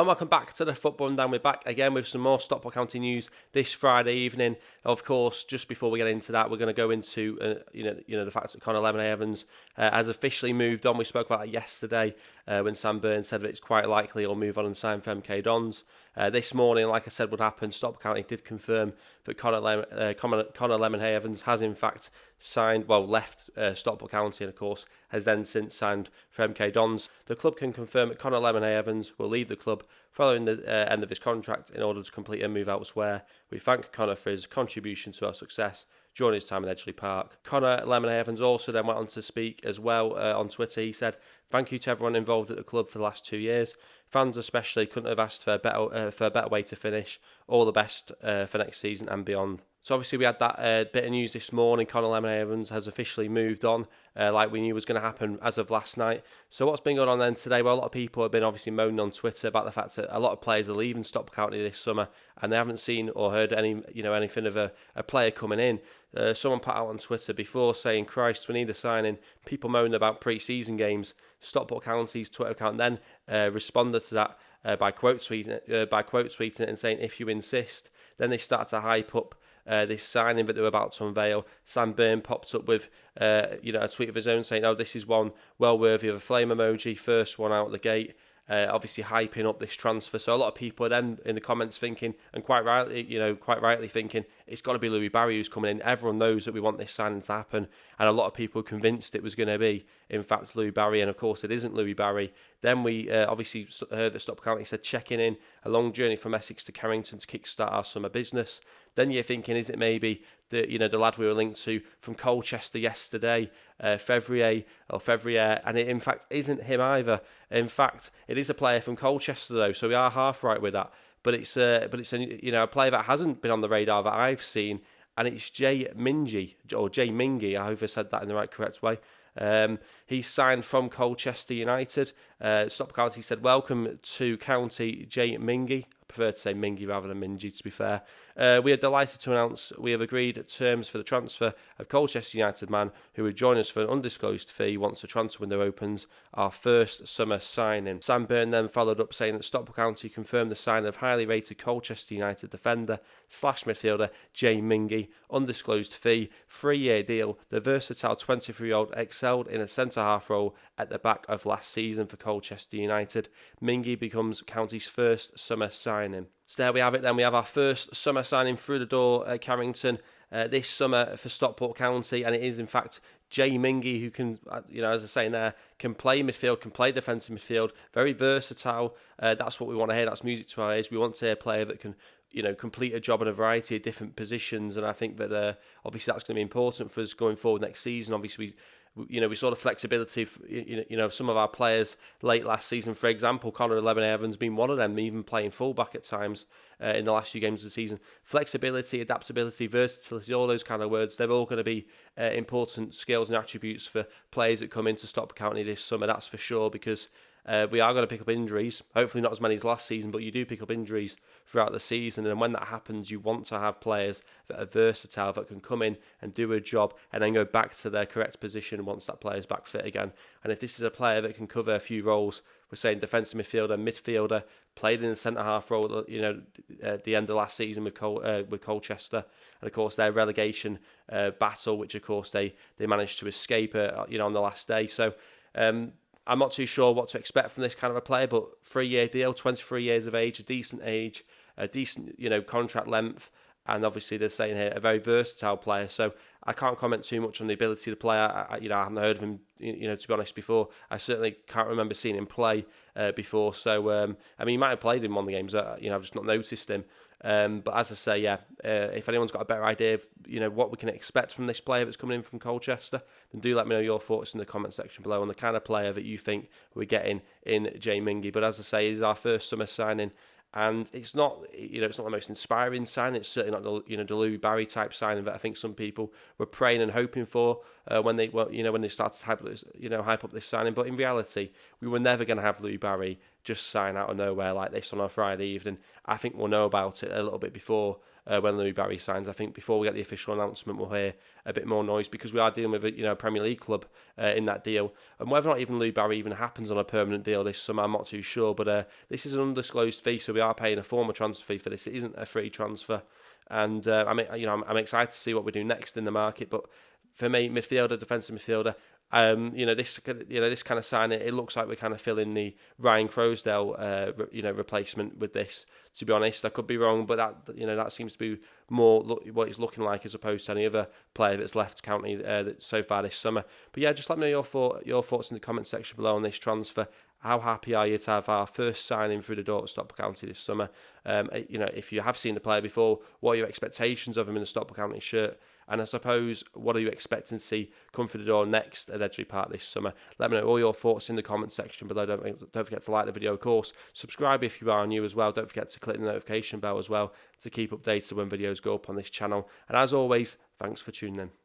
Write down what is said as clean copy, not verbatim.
Hello and welcome back to the Football Rundown. We're back again with some more Stockport County news this Friday evening. Of course, just before we get into that, we're going to go into the fact that Lemonheigh-Evans has officially moved on. We spoke about it yesterday when Sam Byrne said that it's quite likely he'll move on and sign for MK Dons. This morning, like I said would happen, Stockport County did confirm that Conor Lemonheigh-Evans has in fact left Stockport County, and of course has then since signed for MK Dons. The club can confirm that Conor Lemonheigh-Evans will leave the club following the end of his contract in order to complete a move elsewhere. We thank Conor for his contribution to our success during his time at Edgeley Park. Conor Lemonheigh-Evans also then went on to speak as well on Twitter. He said, "Thank you to everyone involved at the club for the last 2 years. Fans especially couldn't have asked for a better way to finish. All the best for next season and beyond." So obviously we had that bit of news this morning. Conor Lemonheigh-Evans has officially moved on, like we knew was going to happen as of last night. So what's been going on then today? Well, a lot of people have been obviously moaning on Twitter about the fact that a lot of players are leaving Stockport County this summer, and they haven't seen or heard anything of a player coming in. Someone put out on Twitter before saying, "Christ, we need a signing." People moaning about pre-season games. Stockport County's Twitter account then responded to that by quote tweeting it and saying, "If you insist." Then they started to hype up this signing that they were about to unveil. Sam Byrne popped up with a tweet of his own saying, "Oh, this is one well worthy of a flame emoji, first one out the gate." Obviously hyping up this transfer. So a lot of people are then in the comments thinking, and quite rightly thinking, it's got to be Louis Barry who's coming in. Everyone knows that we want this signing to happen, and a lot of people are convinced it was going to be, in fact, Louis Barry, and of course it isn't Louis Barry. Then we obviously heard that Stockport County said checking in a long journey from Essex to Carrington to kickstart our summer business. Then you're thinking, is it maybe the lad we were linked to from Colchester yesterday, Fevrier, and it in fact isn't him either. In fact, it is a player from Colchester though, so we are half right with that. But it's a player that hasn't been on the radar that I've seen, and it's Jay Mingi, or Jay Mingi. I hope I said that in the correct way. He's signed from Colchester United. Stockport County said, "Welcome to County, Jay Mingi." I prefer to say Mingi rather than Mingi, to be fair. We are delighted to announce we have agreed terms for the transfer of Colchester United man who would join us for an undisclosed fee once the transfer window opens, our first summer signing. Sam Byrne then followed up saying that Stockport County confirmed the signing of highly rated Colchester United defender / midfielder Jay Mingi, undisclosed fee, 3-year deal. The versatile 23-year-old excelled in a centre-half role at the back of last season for Colchester United. Mingi becomes County's first summer signing. So there we have it then. We have our first summer signing through the door at Carrington this summer for Stockport County, and it is in fact Jay Mingi, who can, as I say there, can play midfield, can play defensive midfield, very versatile. That's what we want to hear. That's music to our ears. We want to hear a player that can, complete a job in a variety of different positions, and I think that obviously that's going to be important for us going forward next season. Obviously, we saw the flexibility of some of our players late last season. For example, Conor Lemonheigh-Evans being one of them, even playing fullback at times in the last few games of the season. Flexibility, adaptability, versatility, all those kind of words, they're all going to be important skills and attributes for players that come into Stockport County this summer, that's for sure, because we are going to pick up injuries, hopefully not as many as last season, but you do pick up injuries throughout the season, and when that happens, you want to have players that are versatile, that can come in and do a job and then go back to their correct position once that player's back fit again. And if this is a player that can cover a few roles, we're saying defensive midfielder, midfielder, played in the centre-half role, at the end of last season with Colchester, and of course their relegation battle, which of course they managed to escape on the last day. So I'm not too sure what to expect from this kind of a player, but 3-year deal, 23 years of age, a decent contract length, and obviously they're saying here a very versatile player. So I can't comment too much on the ability to play. I haven't heard of him, to be honest, before. I certainly can't remember seeing him play before. So he might have played in one of the games. I've just not noticed him. But as I say, if anyone's got a better idea of what we can expect from this player that's coming in from Colchester, then do let me know your thoughts in the comment section below on the kind of player that you think we're getting in Jay Mingi. But as I say, he's our first summer signing, and it's not it's not the most inspiring signing. It's certainly not the Louis Barry type signing that I think some people were praying and hoping for. when they when they started to hype up this signing. But in reality, we were never going to have Lou Barry just sign out of nowhere like this on a Friday evening. I think we'll know about it a little bit before when Louis Barry signs. I think before we get the official announcement, we'll hear a bit more noise, because we are dealing with a Premier League club in that deal. And whether or not even Louis Barry even happens on a permanent deal this summer, I'm not too sure. But this is an undisclosed fee, so we are paying a former transfer fee for this. It isn't a free transfer, and I'm excited to see what we do next in the market. But for me, midfielder, defensive midfielder. This kind of sign, it looks like we're kind of filling the Ryan Crosdale, replacement with this. To be honest, I could be wrong, but that seems to be more what it's looking like as opposed to any other player that's left County so far this summer. But yeah, just let me know your thoughts in the comment section below on this transfer. How happy are you to have our first signing through the door at Stockport County this summer? If you have seen the player before, what are your expectations of him in the Stockport County shirt? And I suppose, what are you expecting to see come through the door next at Edgeley Park this summer? Let me know all your thoughts in the comment section below. Don't forget to like the video, of course. Subscribe if you are new as well. Don't forget to click the notification bell as well to keep updated when videos go up on this channel. And as always, thanks for tuning in.